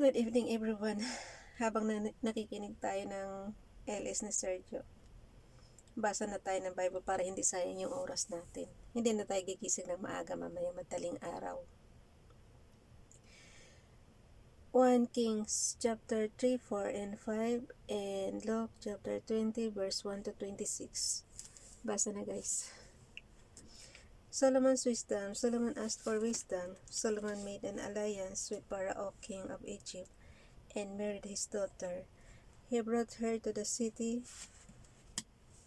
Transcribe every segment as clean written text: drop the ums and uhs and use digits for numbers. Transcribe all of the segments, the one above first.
Good evening everyone. Habang nakikinig tayo ng LS ni Sergio, basa na tayo ng Bible para hindi sayang yung oras natin. Hindi na tayo gigising ng maaga mamaya madaling araw. 1 Kings chapter 3, 4, and 5 and Luke chapter 20 verse 1 to 26. Basa na guys. Solomon's wisdom. Solomon asked for wisdom. Solomon made an alliance with Pharaoh, king of Egypt, and married his daughter. He brought her to the city.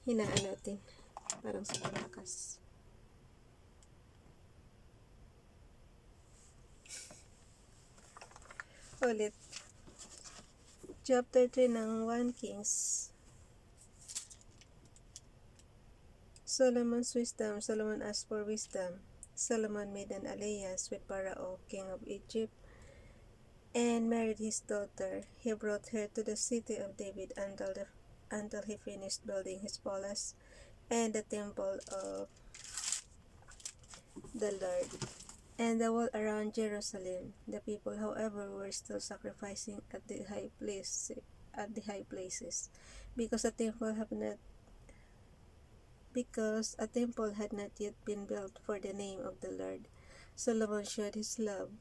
Hinaan natin. Parang sa malakas. Ulit. Chapter 3 ng 1 Kings. Solomon's wisdom. Solomon asked for wisdom. Solomon made an alliance with Pharaoh, king of Egypt, and married his daughter. He brought her to the city of David until he finished building his palace and the temple of the Lord, and the wall around Jerusalem. The people, however, were still sacrificing at the high places, because a temple had not yet been built for the name of the Lord. Solomon showed his love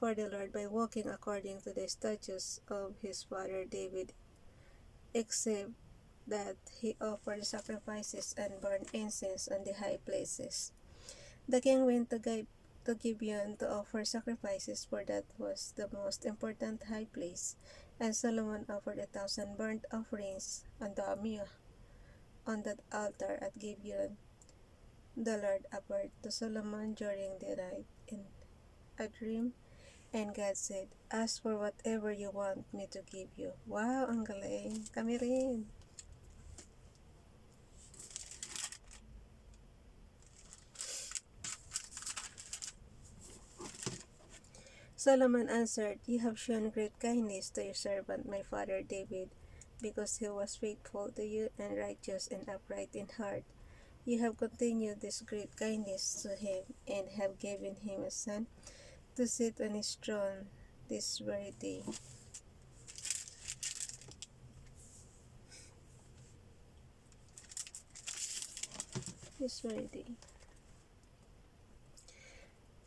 for the Lord by walking according to the statutes of his father David, except that he offered sacrifices and burned incense on the high places. The king went to Gibeon to offer sacrifices, for that was the most important high place, and Solomon offered 1,000 burnt offerings on that altar at Gibeon. The Lord appeared to Solomon during the night in a dream, and God said, "Ask for whatever you want me to give you." Wow, ang galing. Kami rin. Solomon answered, "You have shown great kindness to your servant my father David, because he was faithful to you and righteous and upright in heart. You have continued this great kindness to him, and have given him a son to sit on his throne this very day." This very day.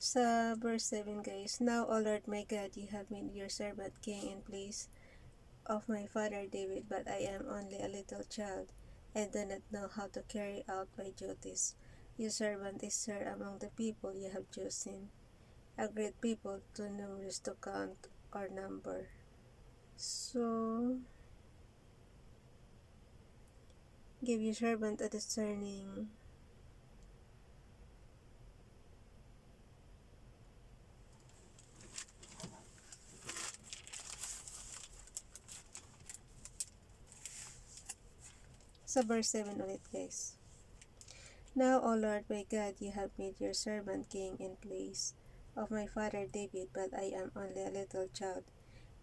Sa verse 7 guys, "Now, O Lord my God, you have made your servant king in place of my father David, but I am only a little child, and do not know how to carry out my duties. Your servant is here among the people you have chosen, a great people too numerous to count or number." So, give your servant a discerning sa verse 7 ulit guys. "Now, O Lord my God, you have made your servant king in place of my father David, but I am only a little child,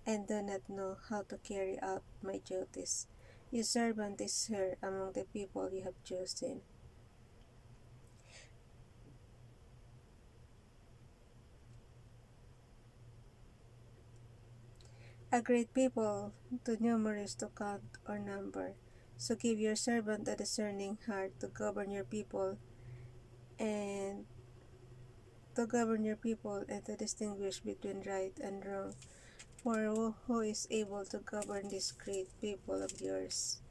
and do not know how to carry out my duties. Your servant is here among the people you have chosen, a great people, too numerous to count or number. So give your servant a discerning heart to govern your people and to distinguish between right and wrong. For who is able to govern this great people of yours?"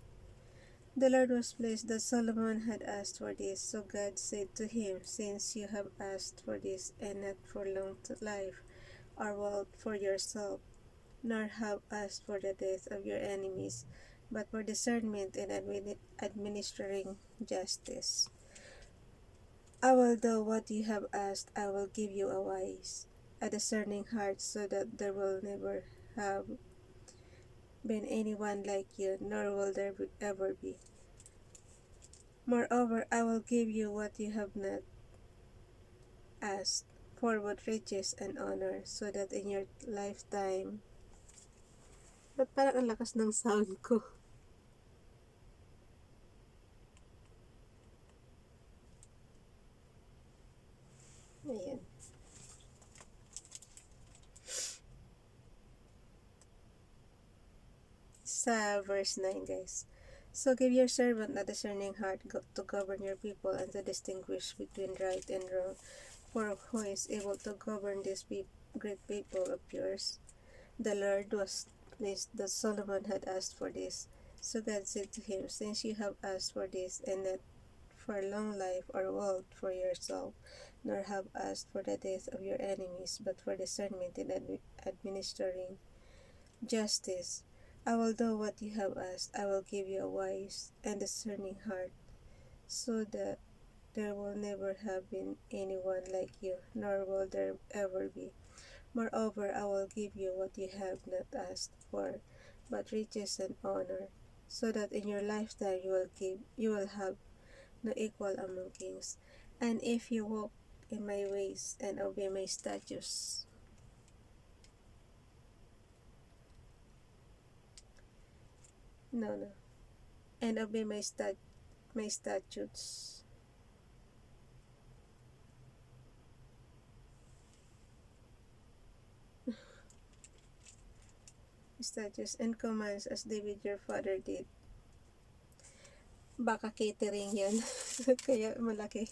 The Lord was pleased that Solomon had asked for this, so God said to him, "Since you have asked for this, and not for long life or wealth for yourself, nor have asked for the death of your enemies, but for discernment and administering justice, I will do what you have asked. I will give you a discerning heart, so that there will never have been anyone like you, nor will there ever be. Moreover, I will give you what you have not asked, for both riches and honor, so that in your lifetime..." Ba't parang ang lakas ng sound ko? Ayan. sa verse 9, guys. So give your servant a discerning heart to govern your people and to distinguish between right and wrong. For who is able to govern this great people of yours? The Lord was pleased that Solomon had asked for this. So God said to him, since you have asked for this, and not for long life or wealth for yourself, nor have asked for the death of your enemies, but for discernment in administering justice, I will do what you have asked. I will give you a wise and discerning heart, so that there will never have been anyone like you, nor will there ever be. Moreover, I will give you what you have not asked for, but riches and honor, so that in your lifetime you will have no equal among kings. And if you walk in my ways and obey my statutes, no, no, and obey my statutes, and commands as David your father did. Baka catering yan. Kaya malaki.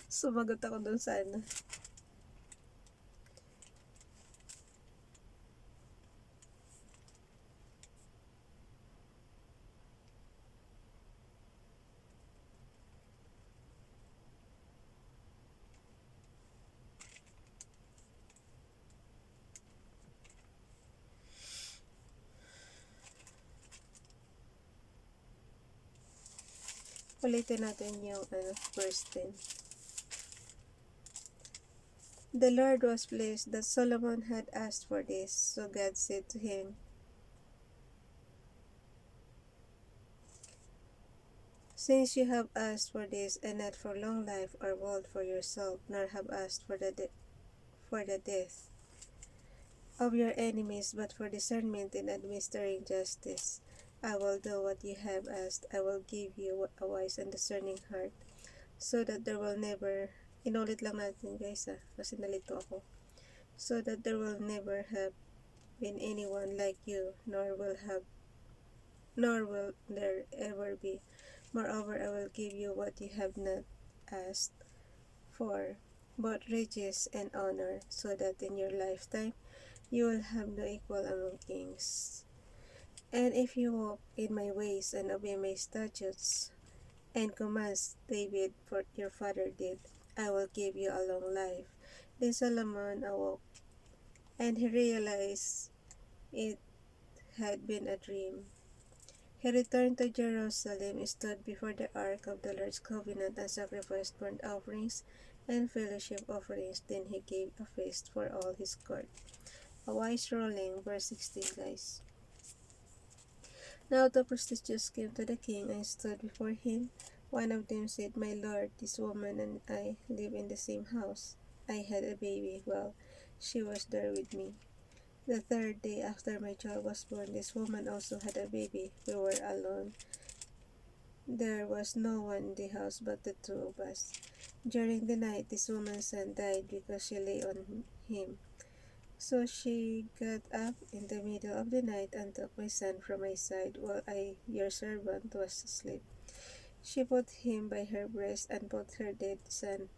Sumagot ako dun sa ano. Ulitin natin yung verse 10. The Lord was pleased that Solomon had asked for this, so God said to him, since you have asked for this, and not for long life or wealth for yourself, nor have asked for the death of your enemies, but for discernment in administering justice, I will do what you have asked. I will give you a wise and discerning heart, so that there will never, inulit lang natin guys kasi nalito ako, so that there will never have been anyone like you, nor will there ever be. Moreover, I will give you what you have not asked for, both riches and honor, so that in your lifetime you will have no equal among kings. And if you walk in my ways and obey my statutes and commands David for your father did, I will give you a long life. Then Solomon awoke, and he realized it had been a dream. He returned to Jerusalem, stood before the ark of the Lord's covenant, and sacrificed burnt offerings and fellowship offerings. Then he gave a feast for all his court. A wise ruling, verse 16, guys. Now the prostitutes came to the king and stood before him. One of them said, my lord, this woman and I live in the same house. I had a baby while she was there with me. The third day after my child was born, this woman also had a baby. We were alone. There was no one in the house but the two of us. During the night, this woman's son died because she lay on him. So she got up in the middle of the night and took my son from my side while I, your servant, was asleep. She put him by her breast and put her dead son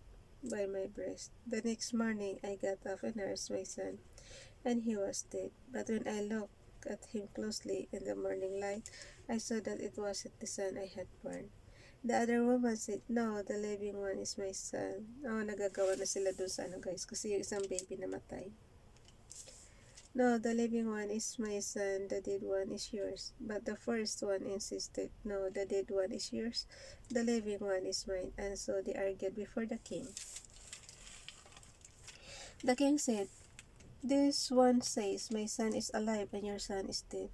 by my breast. The next morning I got up and nursed my son, and he was dead. But when I looked at him closely in the morning light, I saw that it wasn't the son I had born. The other woman said, no, the living one is my son. Nagagawa na sila dun sa guys, kasi yung isang baby namatay. No, the living one is my son, the dead one is yours. But the first one insisted, no, the dead one is yours, the living one is mine. And so they argued before the king. The king said, this one says, my son is alive and your son is dead,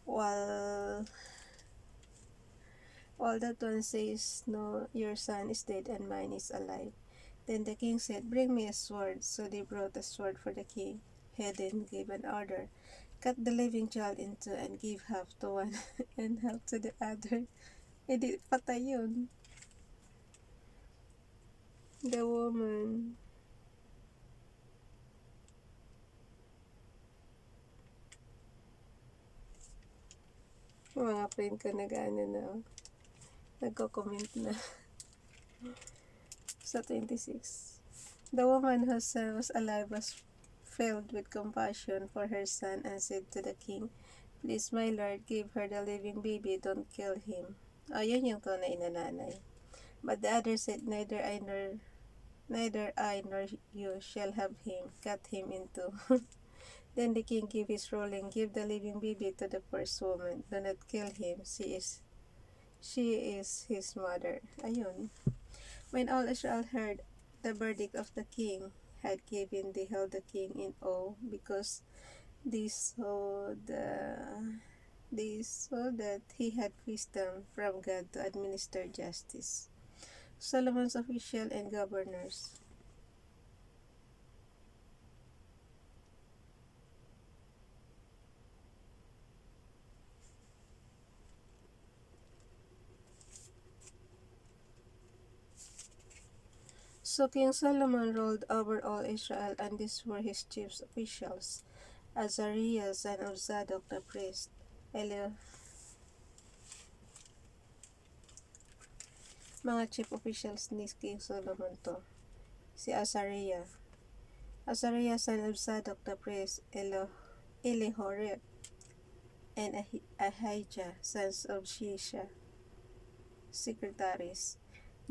while that one says, no, your son is dead and mine is alive. Then the king said, bring me a sword. So they brought a sword for the king. He then gave an order, cut the living child in two and give half to one and half to the other. Di patay yun. The woman Mga friend ko nag-ano na, nagko-comment na. Sa 26. The woman whose son was alive was filled with compassion for her son and said to the king, "Please, my lord, give her the living baby, don't kill him." Ayun yung tunay na nanay. But the other said, neither I nor you shall have him. Cut him in two." Then the king gave his ruling, "Give the living baby to the first woman. Do not kill him. She is his mother." Ayun. When all Israel heard the verdict of the king had given, they held the king in awe, because they saw that he had wisdom from God to administer justice. Solomon's official and governors. So King Solomon ruled over all Israel, and these were his chief officials: Azariah, son of Zadok the priest, mga chief officials ni King Solomon to: si Azariah, son of Zadok the priest, Elihorep, and Ahijah, sons of Shisha, secretaries;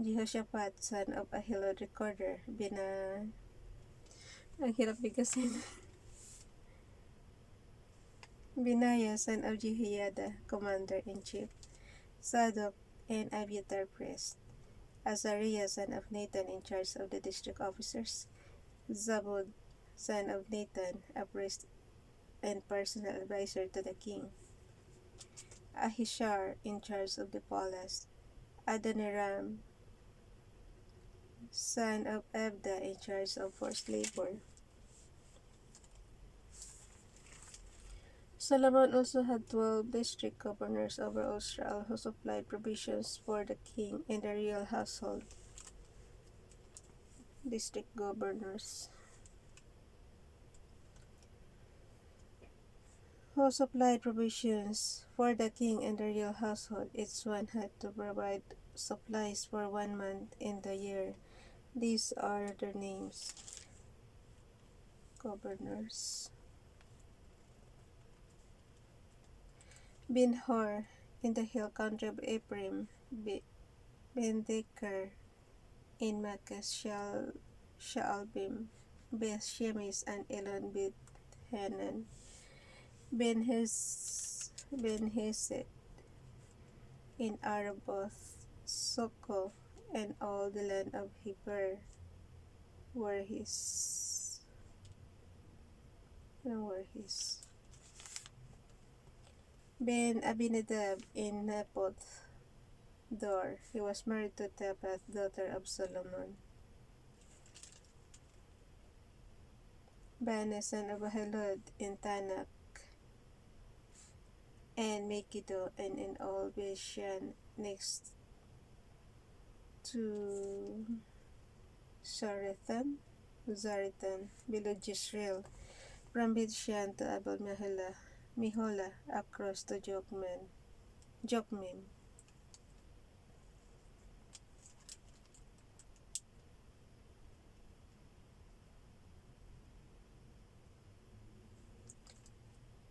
Jehoshaphat, son of Ahilud, recorder; ang hirap bigkasin. Benaiah, son of Jehoiada, commander-in-chief; Zadok and Abiathar, priest; Azariah, son of Nathan, in charge of the district officers; Zabud, son of Nathan, a priest and personal advisor to the king; Ahishar, in charge of the palace; Adoniram, son of Abda, in charge of forced labor. Solomon also had 12 district governors over Israel, who supplied provisions for the king and the royal household. District governors who supplied provisions for the king and the royal household. Each one had to provide supplies for 1 month in the year. These are their names. Governors: Ben-Hur, in the hill country of Ephraim; Ben-Deker, in Makkah, Shaalbim; Beth-Shemesh and Elon Beth-Hanan; Ben-Hesed, in Arboth, Soko, and all the land of Heber were his. Ben-Abinadab, in Naboth Dor; he was married to Taphath, daughter of Solomon. Bana, son of Ahilud, in Tanak and Megiddo, and in all Bashan next to Zaretan, below Jezreel; from Bethshan to Abel Meholah, across to Jokmim.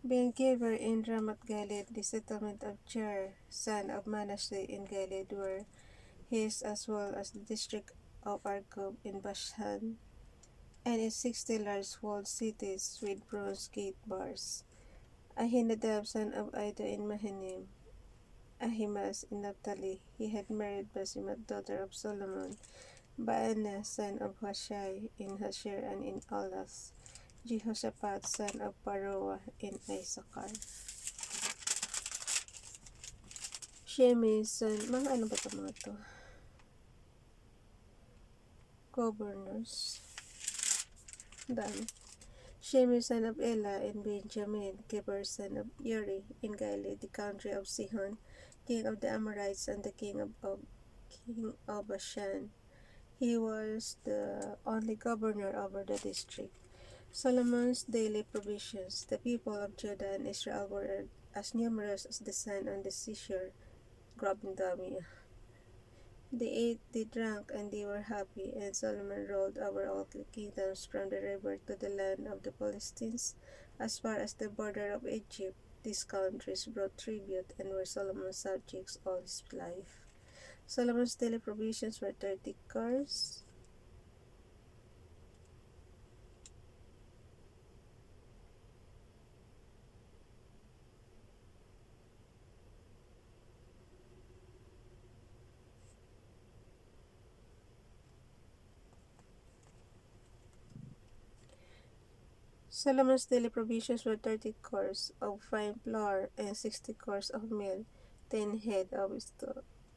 Ben-Geber, in Ramat Galed; the settlement of Cher, son of Manasseh, in Galed were his, as well as the district of Argob in Bashan, and its 60 large walled cities with bronze gate bars; Ahinadab, son of Ida, in Mahanaim; Ahimaaz, in Naphtali; he had married Basimat, daughter of Solomon; Baana, son of Hushai, in Hasher and in Elath; Jehoshaphat, son of Paroah, in Issachar; Shimei, son, ano ba ito mga to? Governors. Dami. Shimei, son of Elah, in Benjamin; Geber, son of Uri, in Gilead, the country of Sihon, king of the Amorites, and the king of Bashan. He was the only governor over the district. Solomon's daily provisions. The people of Judah and Israel were as numerous as the sand on the seashore. Grabbing dami. They ate, they drank, and they were happy, and Solomon ruled over all the kingdoms from the river to the land of the Philistines, as far as the border of Egypt. These countries brought tribute and were Solomon's subjects all his life. Solomon's daily provisions were 30 cars. Solomon's daily provisions were 30 cores of fine flour and 60 cores of meal, 10 head of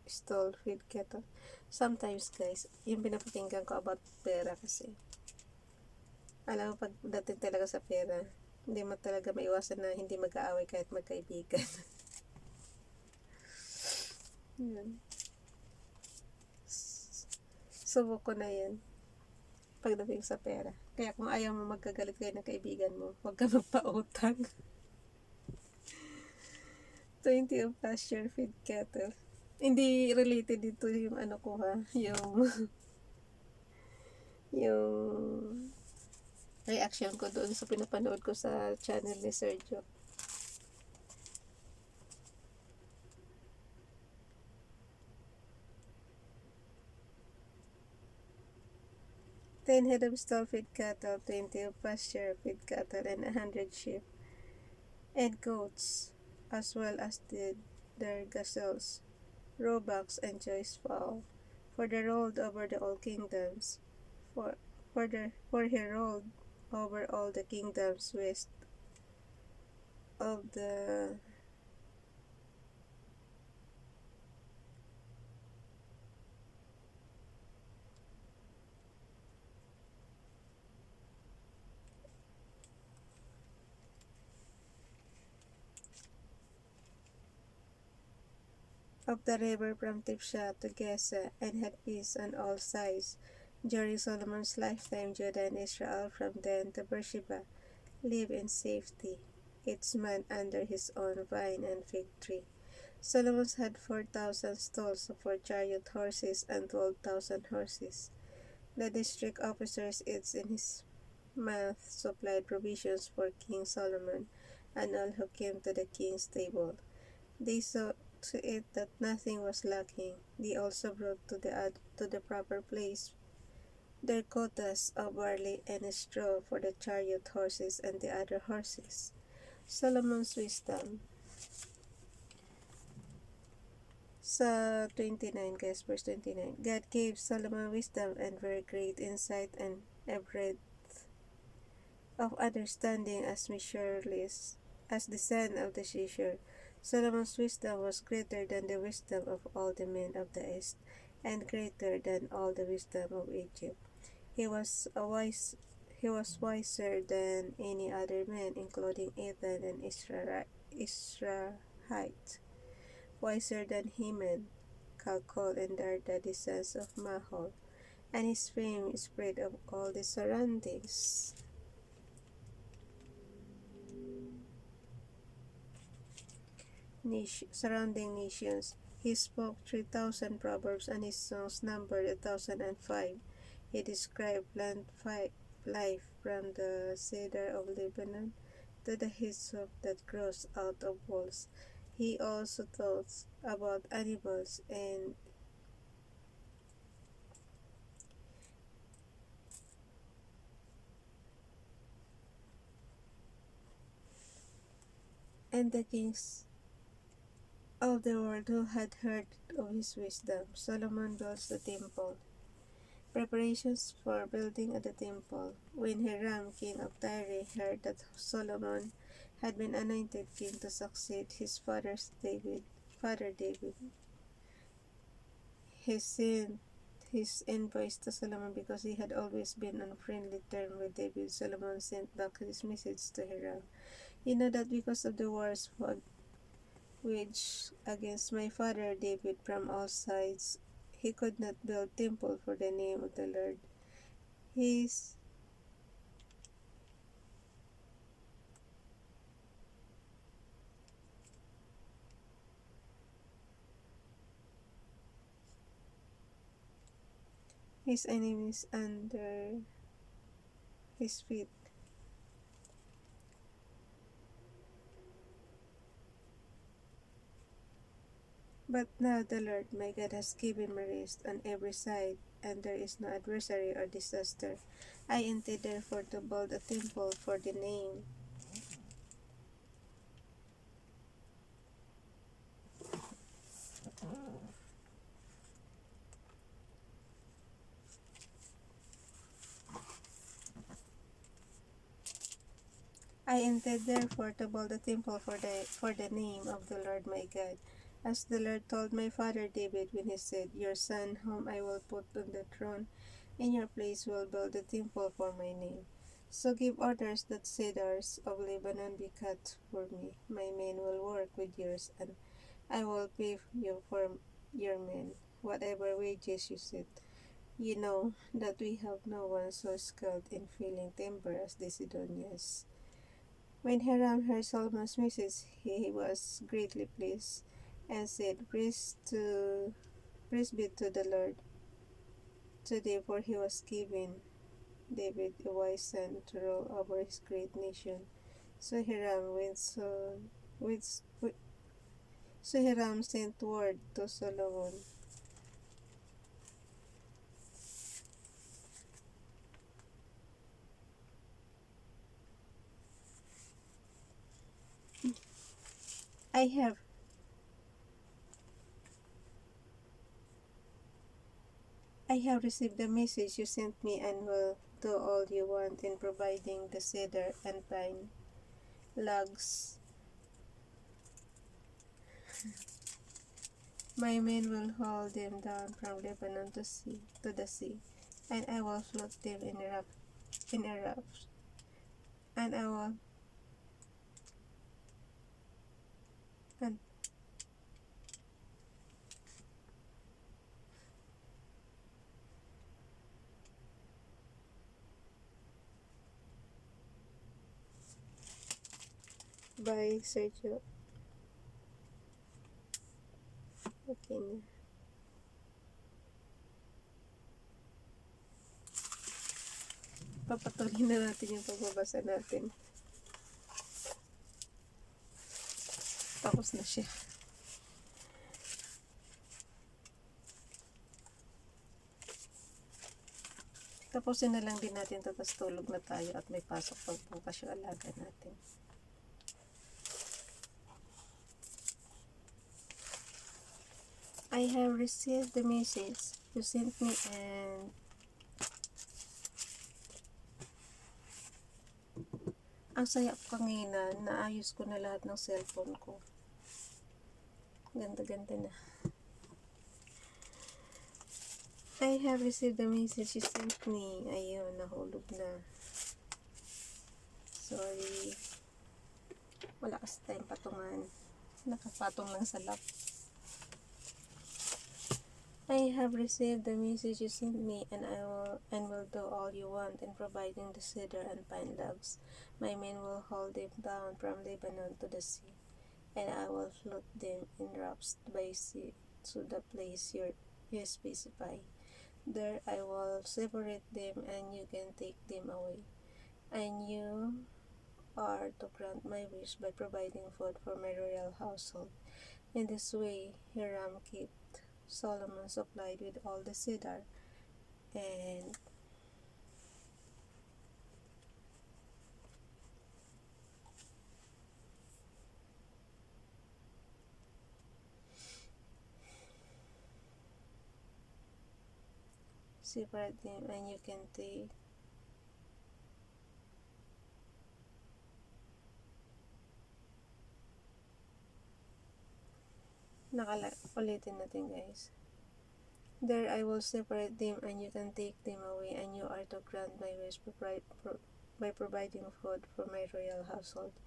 stalled feed cattle. Sometimes guys, yung pinapakinggan ko about pera kasi. Alam mo, pagdating talaga sa pera, hindi mo talaga maiwasan na hindi mag-aaway kahit magkaibigan. Yun. Subok ko na yan pagdating sa pera. Kaya kung ayaw mo magkagalit kayo ng kaibigan mo, huwag ka magpautang. 20 of pasture feed cattle. Hindi related dito yung ano ko ha, yung reaction ko doon sa pinapanood ko sa channel ni Sergio. Ten head of stall feed cattle, 20 of pasture feed cattle, and 100 sheep and goats, as well as their gazelles, roebucks, and choice fowl. For they rolled over the all kingdoms, for he rolled over all the kingdoms west of the river from Tipsha to Gaza, and had peace on all sides. During Solomon's lifetime, Judah and Israel from Dan to Beersheba live in safety, each man under his own vine and fig tree. Solomon had 4,000 stalls for chariot horses and 12,000 horses. The district officers, each in his month, supplied provisions for King Solomon and all who came to the king's table. They saw to it that nothing was lacking. They also brought to the proper place their quotas of barley and straw for the chariot horses and the other horses. Solomon's wisdom. Sa 29 guys, verse 29, God gave Solomon wisdom and very great insight and a breadth of understanding as measureless as the sand of the seashore. Solomon's wisdom was greater than the wisdom of all the men of the east, and greater than all the wisdom of Egypt. He was wiser than any other man, including Ethan and Israelite, wiser than Heman, Calcol, and Darda, the sons of Mahol, and his fame spread of all the surroundings. Surrounding nations. He spoke 3,000 proverbs, and his songs numbered 1,005. He described plant life from the cedar of Lebanon to the hyssop that grows out of walls. He also thought about animals and the kings of the world who had heard of his wisdom. Solomon builds the temple. Preparations for building the temple. When Hiram, king of Tyre, heard that Solomon had been anointed king to succeed his father David, he sent his envoys to Solomon because he had always been on friendly terms with David. Solomon sent back his message to Hiram. You know that because of the wars waged against my father David from all sides, he could not build temple for the name of the Lord. His his enemies under his feet. But now the Lord my God has given me rest on every side, and there is no adversary or disaster. I intend therefore to build a temple for the name. I intend therefore to build a temple for the name of the Lord my God, as the Lord told my father David when he said, Your son, whom I will put on the throne in your place, will build a temple for my name. So give orders that cedars of Lebanon be cut for me. My men will work with yours, and I will pay you for your men, whatever wages you set. You know that we have no one so skilled in felling timber as the Sidonians. When Hiram heard Solomon's message, he was greatly pleased, and said, Praise be to the Lord today, for he was given David a wise son to rule over his great nation. So Hiram with, so Hiram sent word to Solomon. I have I have received the message you sent me, and will do all you want in providing the cedar and pine logs. My men will haul them down from Lebanon to the sea, and I will float them in a raft, and I will and by Sergio. Okay na. Papatuloy na natin yung pagbabasa natin. Tapos na siya. Tapusin na lang din natin ito, tapos tulog na tayo at may pasok pag bukas yung alaga natin. I have received the message you sent me, and ang saya ko kanina, naayos ko na lahat ng cellphone ko. Ganda-ganda na. I have received the message you sent me. Ayun, nahulog na. Sorry. Wala kasi tayong patungan. Nakapatong lang sa lap. I have received the message you sent me, and will do all you want in providing the cedar and pine logs. My men will haul them down from Lebanon to the sea, and I will float them in rafts by sea to the place you specify. There I will separate them, and you can take them away. And you are to grant my wish by providing food for my royal household. In this way, Hiram kept Solomon supplied with all the cedar and separate them, and you can take ulitin natin guys. There I will separate them, and you can take them away, and you are to grant my wish by providing food for my royal household.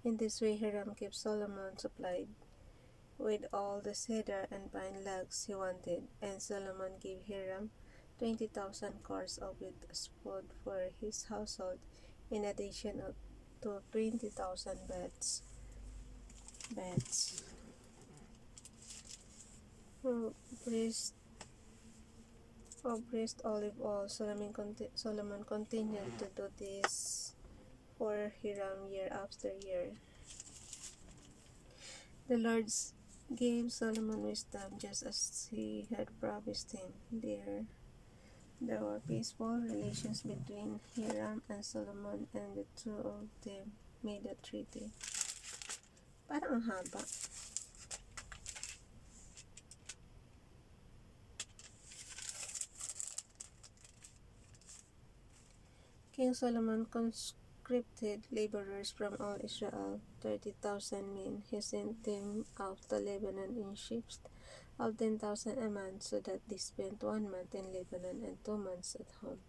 In this way Hiram kept Solomon supplied with all the cedar and pine logs he wanted, and Solomon gave Hiram 20,000 cors of it as food for his household, in addition to 20,000 beds. Priest of pressed olive oil. Solomon continued to do this for Hiram year after year. The Lord gave Solomon wisdom just as he had promised him. There were peaceful relations between Hiram and Solomon, and the two of them made a treaty. Parang ang haba. King Solomon conscripted laborers from all Israel, 30,000 men. He sent them out to Lebanon in ships of 10,000 a month, so that they spent 1 month in Lebanon and 2 months at home.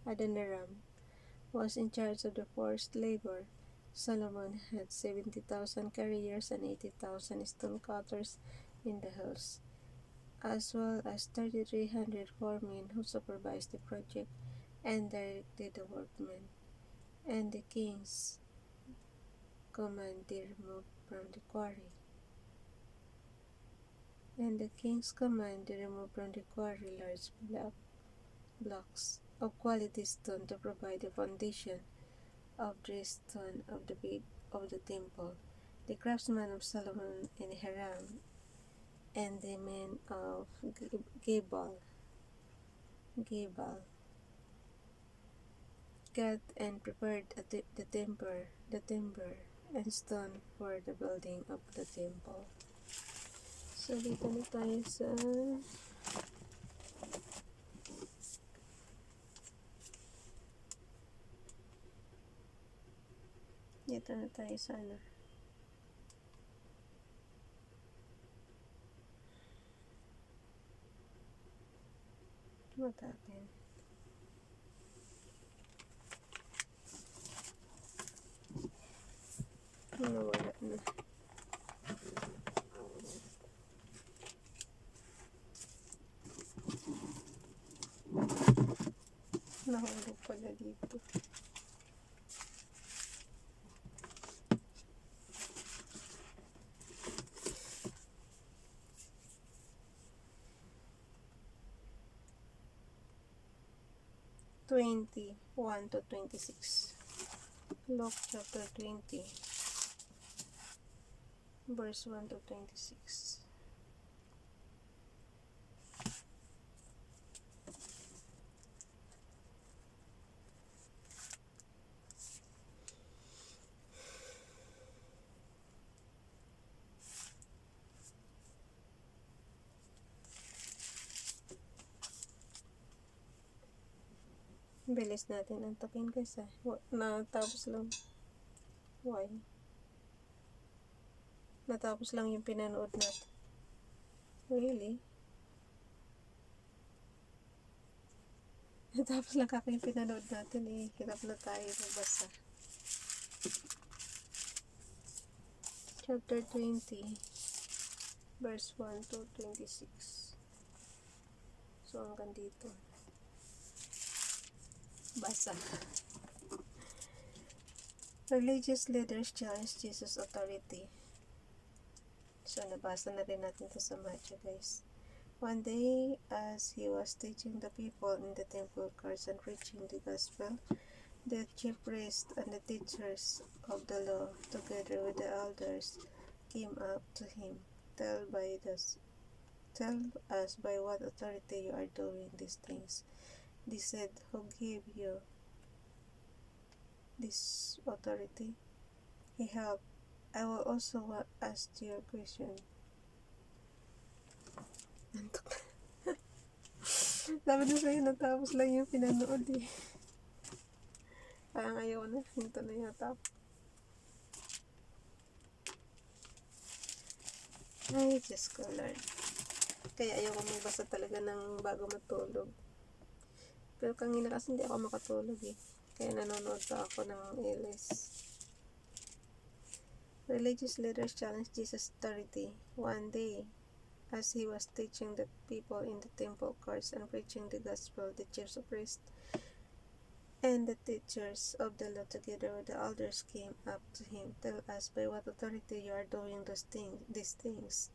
Adoniram was in charge of the forced labor. Solomon had 70,000 carriers and 80,000 stone cutters in the hills, as well as 3,300 foremen who supervised the project and directed the workmen. And the king's command they removed from the quarry. Large blocks of quality stone to provide the foundation of the stone of the temple. The craftsmen of Solomon and Hiram and the men of Gebal cut and prepared the timber and stone for the building of the temple. So, dito na tayo sa ano. Matapin. Nawala na. Nahulog pala dito. (21 to 26). Luke chapter 20, verse 1 to 26. Bilis natin antakin guys natapos lang. Why? Natapos lang yung pinanood natin. Really? Natapos lang yung pinanood natin hirap na tayo magbasa. Chapter 20, verse 1 to 26. So hanggang dito. Basa. Religious leaders challenged Jesus' authority. So, nabasa na rin natin ito sa Matthew, guys. One day, as he was teaching the people in the temple courts and preaching the gospel, the chief priests and the teachers of the law, together with the elders, came up to him. Tell us by what authority you are doing these things. They said, who gave you this authority? He helped. I will also ask you a question. Sabi na sa'yo, natapos lang yung pinanood Parang ayaw na. Hinto na yata. Ay, Diyos ko, Lord. Kaya ayaw ko magbasa talaga ng bago matulog. Pero kanina kasi hindi ako makatulog Kaya nanonood pa ako ng LS. Religious leaders challenged Jesus' authority. One day, as he was teaching the people in the temple courts and preaching the gospel, the chief priests And the teachers of the law together with the elders came up to him. Tell us by what authority you are doing these things.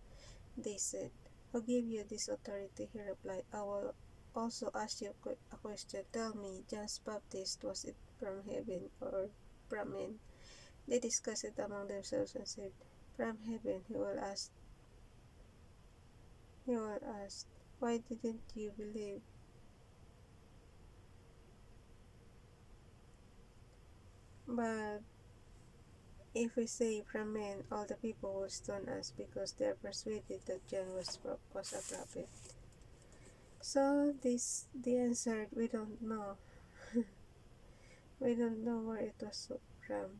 They said. Who gave you this authority? He replied. I will also ask you a question. Tell me, John's Baptist, was it from heaven or from men? They discussed it among themselves and said, from heaven. He will ask, why didn't you believe? But if we say from men, all the people will stone us because they are persuaded that John was a prophet. So they answered, we don't know. We don't know where it was from.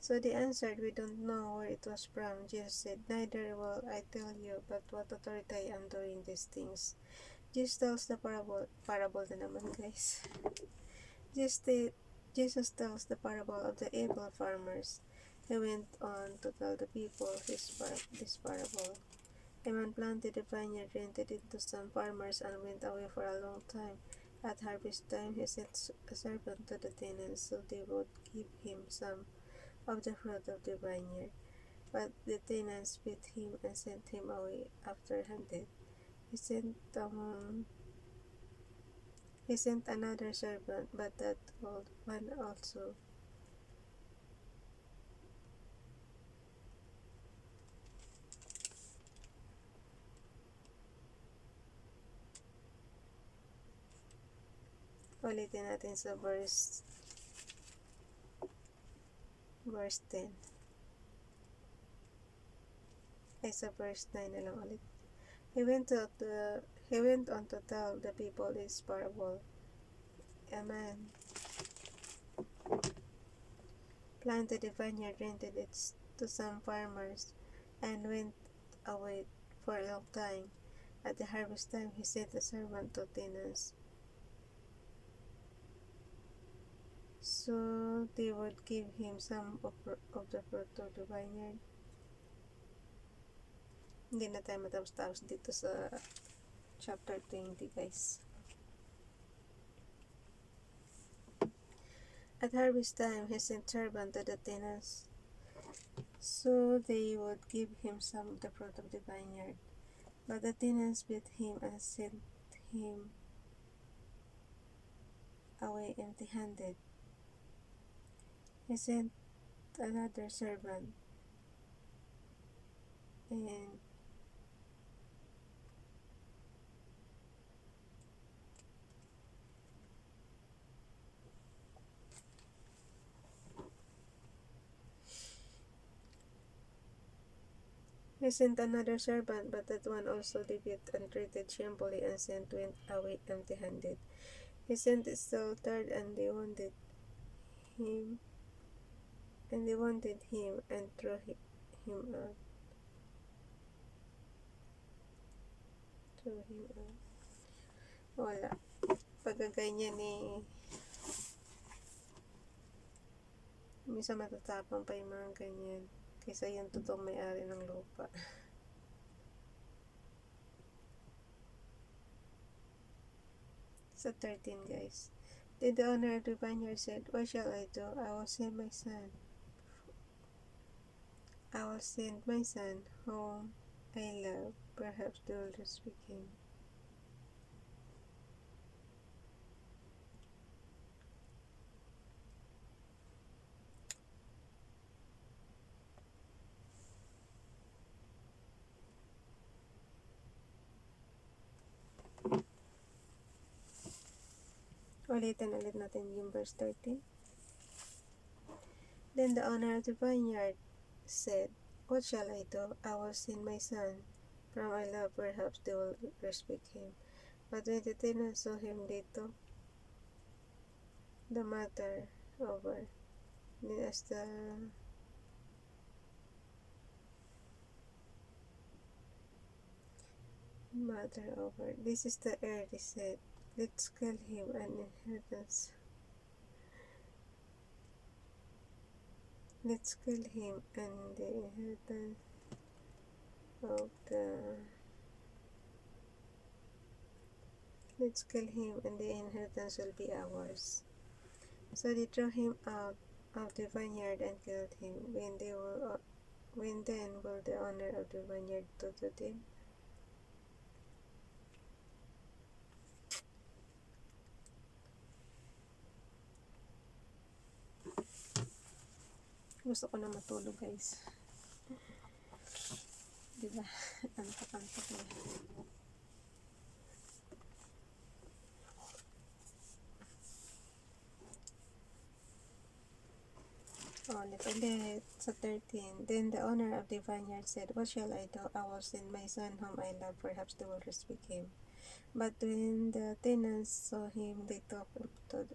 So they answered, we don't know where it was from. Jesus said, neither will I tell you, but what authority I am doing these things. Jesus tells the parable na naman guys. Jesus tells the parable of the able farmers. He went on to tell the people this parable. A man planted a vineyard, rented it to some farmers, and went away for a long time. At harvest time, he sent a servant to the tenants so they would give him some of the fruit of the vineyard. But the tenants beat him and sent him away after-handed. He sent another servant, but that old one also. Ulitin natin sa verse 10. Ay, sa verse 9 na lang ulit. He went on to tell the people this parable. A man planted a vineyard, rented it to some farmers, and went away for a long time. At the harvest time, he sent a servant to tenants so they would give him some of the fruit of the vineyard. Hindi na tayo matapos-tapos dito sa chapter 20, guys. At harvest time, he sent servant to the tenants so they would give him some of the fruit of the vineyard. But the tenants beat him and sent him away empty-handed. He sent another servant, and but that one also they beat and treated shamefully and went away empty-handed. He sent still third, and they wanted him and threw him out. Wala. Pagkaganyan minsan matatapang pa yung mga ganyan kaysa yung totoong may-ari ng lupa. Sa 13, guys. Then the owner of the vineyard said, what shall I do? I will send my son whom I love. Perhaps they will speak him. Ulitin natin yung verse 13. Then the owner of the vineyard said, what shall I do? I will send my son from I love. Perhaps they will respect him. But when the tenants saw him, they took the matter over. Then as the matter over, this is the heir, they said. Let's kill him an inheritance. Let's kill him and the inheritance of the Let's kill him, and the inheritance will be ours. So they threw him out of the vineyard and killed him. When then will the owner of the vineyard do to them? Gusto ko na matulog, guys. Diba? Antok-antok na. Ulit. Sa 13. Then the owner of the vineyard said, "What shall I do? I will send my son whom I love. Perhaps they will respect him." But when the tenants saw him, they talked the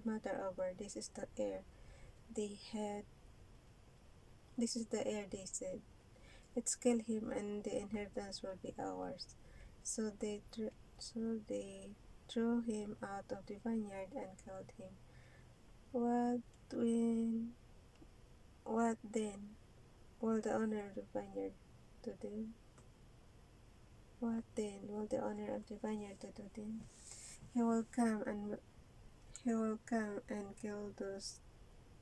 matter over. This is the heir they said. "Let's kill him, and the inheritance will be ours." So they threw him out of the vineyard and killed him. What then will the owner of the vineyard do them? What then will the owner of the vineyard do to them? He will come and kill those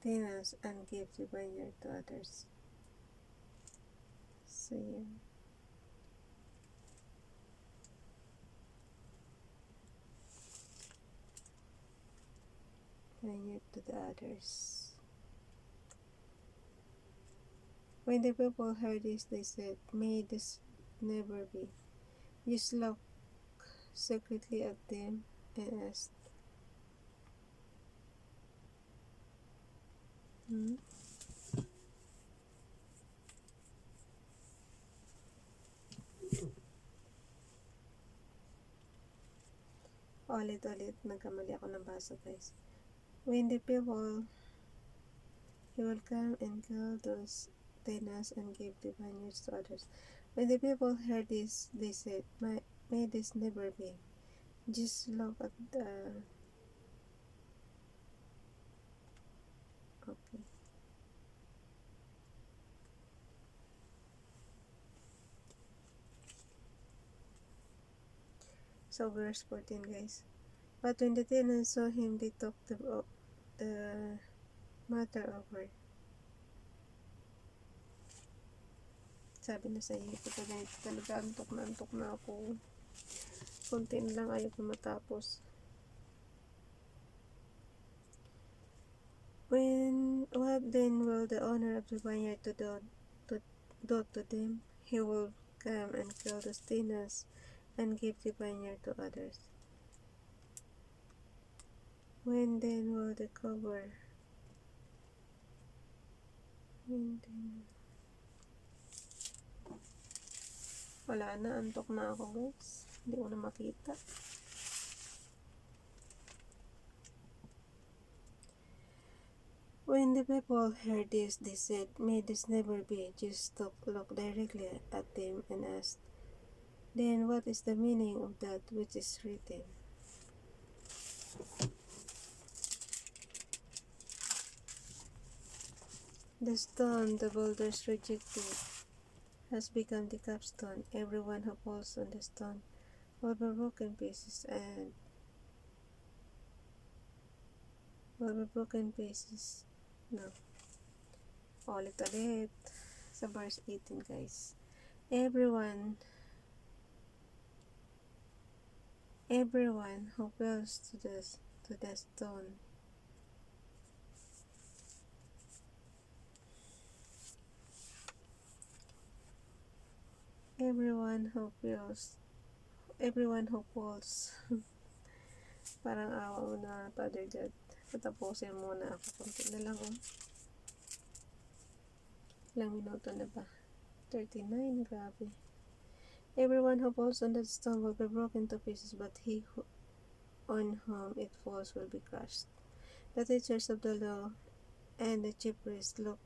tenants and give the vineyard to others. So yeah. Vineyard to the others. When the people heard this, they said, "May this never be." Jesus looked secretly at them and asked, Ulit, nagkamali ako ng basa, guys. When the people, he will come and kill those tenants and give the vineyards to others. When the people heard this, they said, May this never be." Just look at the... Okay. So verse 14, guys. But when the tenants saw him, they talked the matter over. Sabi na sa iyo, talaga antok na ako. Konti na lang, ayaw ko matapos. What then will the owner of the vineyard do to them? He will come and kill the tenants and give the vineyard to others. When then will the cover? Wala na, antok na ako, guys. Hindi ko na makita. When the people heard this, they said, "May this never be." Jesus looked directly at them and asked, "Then what is the meaning of that which is written?" The stone the builders rejected has become the capstone. Everyone who falls on the stone will be broken pieces and No. Ulit sa verse 18, guys. Everyone who falls to the stone parang awa mo na, Father God. Patapusin muna ako. Kunti na lang, Ilang minuto na ba? 39, grabe. Everyone who falls on that stone will be broken to pieces, but he on whom it falls will be crushed. The teachers of the law and the chief priests looked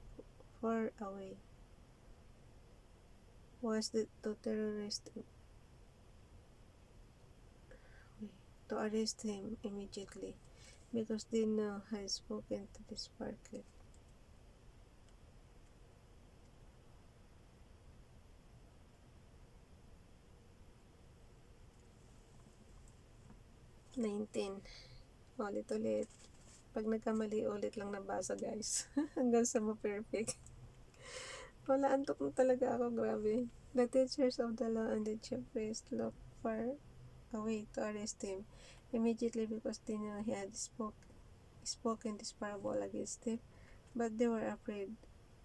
far away. To arrest him immediately, because they now had spoken to this sparklet. 19. Ulit-ulit. Pag nagkamali, ulit lang nabasa guys. Hanggang sa ma-perfect. Wala, antok na talaga ako, grabe. The teachers of the law and the chief priests looked far away to arrest him immediately because they knew he had spoken this parable against them, but they were afraid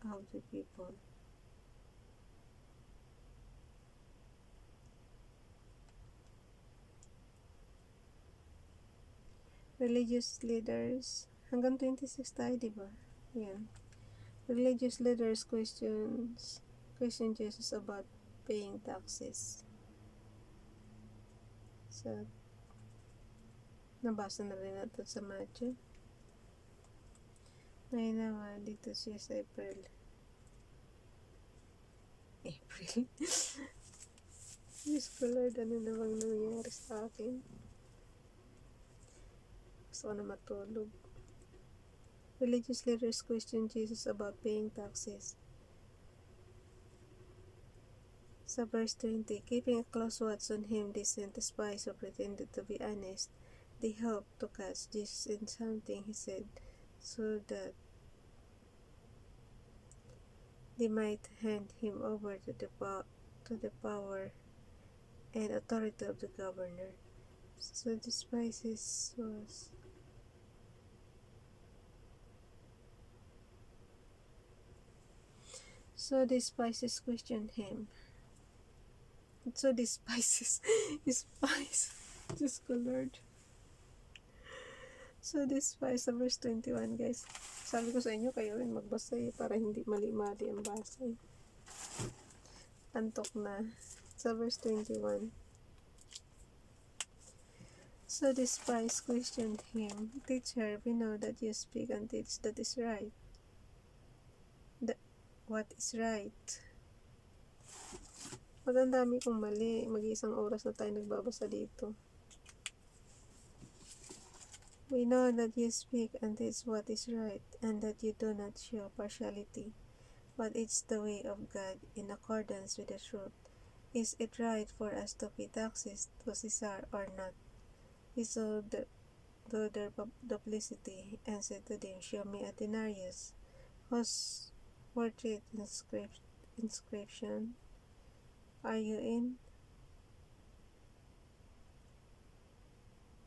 of the people. Religious leaders, hanggang 26 tayo, diba? Yan. Religious leaders question Jesus about paying taxes. So, nabasa na rin natin sa Matthew. Ngayon naman, dito siya sa April. Diyos ko Lord, ano namang nangyayari sa akin? Gusto ko na matulog. Religious leaders question Jesus about paying taxes. Sa verse 20, keeping a close watch on him, they sent the spies who pretended to be honest. They hoped to catch Jesus in something he said, so that they might hand him over to the power and authority of the governor. So the spies was So the spices questioned him. So the spices, spice, just ko Lord. So the spice sa verse 21 guys. Sabi ko sa inyo, kayo rin magbasa para hindi mali-mali ang basa. Antok na. Sa verse 21. So the spies questioned him, Teacher, we know that you speak and teach that is right. What is right? Ang dami kong mali. Mag-iisang oras na tayo nagbabasa dito. We know that you speak and teach what is right, and that you do not show partiality, but it's the way of God in accordance with the truth. Is it right for us to pay taxes to Caesar or not? He saw their duplicity and said to them, Show me a denarius, whose portrait inscription are you in?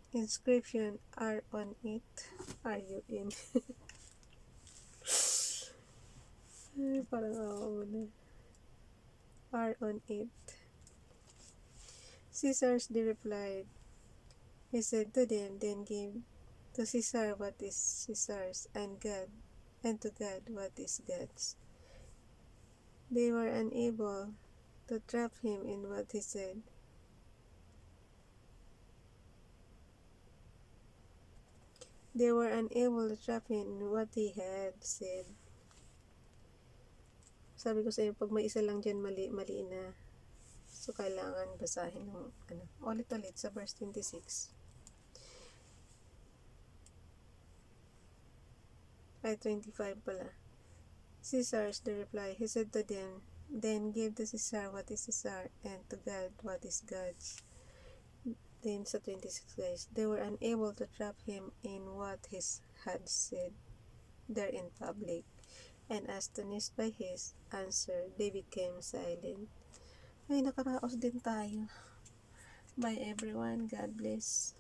Inscription are on it. Are you in? Parang ako na. Are on it. Caesar's they replied. He said to them, Then give to Caesar what is Caesar's, and to God what is God's. They were unable to trap him in what he said. They were unable to trap him in what he had said. Sabi ko sa inyo, pag may isa lang dyan mali na. So, kailangan basahin ng ulit-ulit sa verse 26. Ay, 25 pala. Caesar's the reply. He said to them, Then give to Caesar what is Caesar, and to God what is God's. Then sa 26 guys, they were unable to trap him in what he had said there in public, and astonished by his answer, they became silent. Ay, nakaraos din tayo. Bye everyone. God bless.